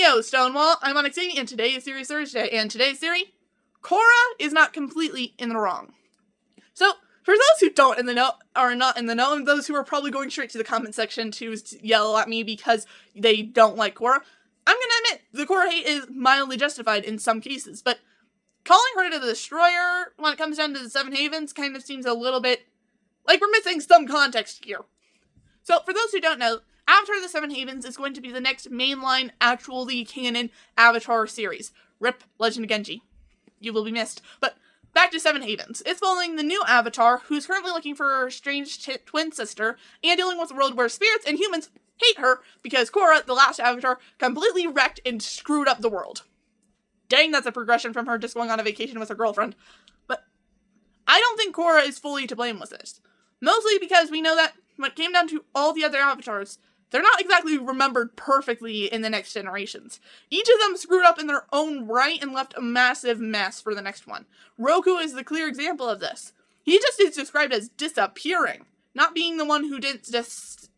Yo, Stonewall, I'm on Xing, and today is Series Thursday, and today's theory, Korra is not completely in the wrong. So, for those who are not in the know, and those who are probably going straight to the comment section to yell at me because they don't like Korra, I'm gonna admit, the Korra hate is mildly justified in some cases, but calling her the Destroyer when it comes down to the Seven Havens kind of seems a little bit like we're missing some context here. So, for those who don't know, Avatar the Seven Havens is going to be the next mainline, actually canon Avatar series. RIP Legend of Genji. You will be missed. But back to Seven Havens. It's following the new Avatar, who's currently looking for her strange twin sister, and dealing with a world where spirits and humans hate her because Korra, the last Avatar, completely wrecked and screwed up the world. Dang, that's a progression from her just going on a vacation with her girlfriend. But I don't think Korra is fully to blame with this. Mostly because we know that when it came down to all the other Avatars, they're not exactly remembered perfectly in the next generations. Each of them screwed up in their own right and left a massive mess for the next one. Roku is the clear example of this. He just is described as disappearing, not being the one who didn't just...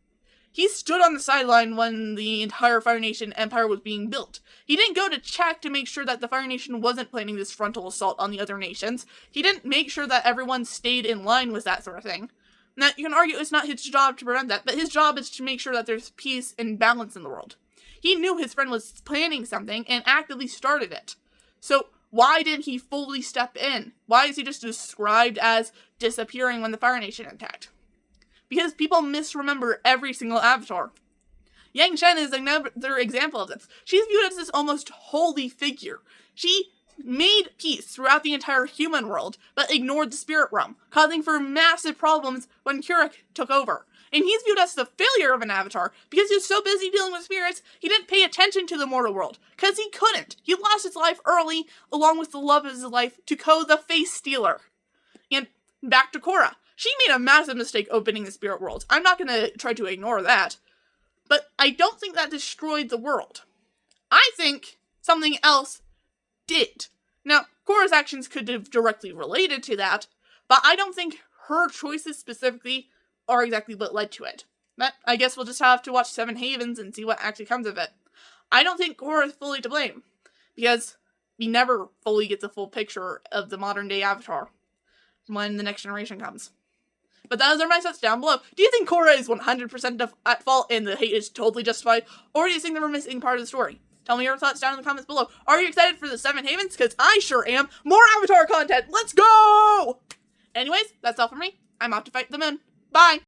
He stood on the sideline when the entire Fire Nation Empire was being built. He didn't go to check to make sure that the Fire Nation wasn't planning this frontal assault on the other nations. He didn't make sure that everyone stayed in line with that sort of thing. Now, you can argue it's not his job to prevent that, but his job is to make sure that there's peace and balance in the world. He knew his friend was planning something and actively started it. So, why didn't he fully step in? Why is he just described as disappearing when the Fire Nation attacked? Because people misremember every single Avatar. Yang Shen is another example of this. She's viewed as this almost holy figure. She made peace throughout the entire human world, but ignored the spirit realm, causing for massive problems when Kuruk took over. And he's viewed as the failure of an Avatar, because he was so busy dealing with spirits, he didn't pay attention to the mortal world, because he couldn't. He lost his life early, along with the love of his life, to Ko the Face Stealer. And back to Korra. She made a massive mistake opening the spirit world. I'm not going to try to ignore that. But I don't think that destroyed the world. I think something else did. Now, Korra's actions could have directly related to that, but I don't think her choices specifically are exactly what led to it. But I guess we'll just have to watch Seven Havens and see what actually comes of it. I don't think Korra is fully to blame, because we never fully get the full picture of the modern day Avatar when the next generation comes. But those are my thoughts down below. Do you think Korra is 100% at fault and the hate is totally justified? Or do you think they were missing part of the story? Tell me your thoughts down in the comments below. Are you excited for the Seven Havens? Because I sure am. More Avatar content. Let's go! Anyways, that's all for me. I'm off to fight the moon. Bye!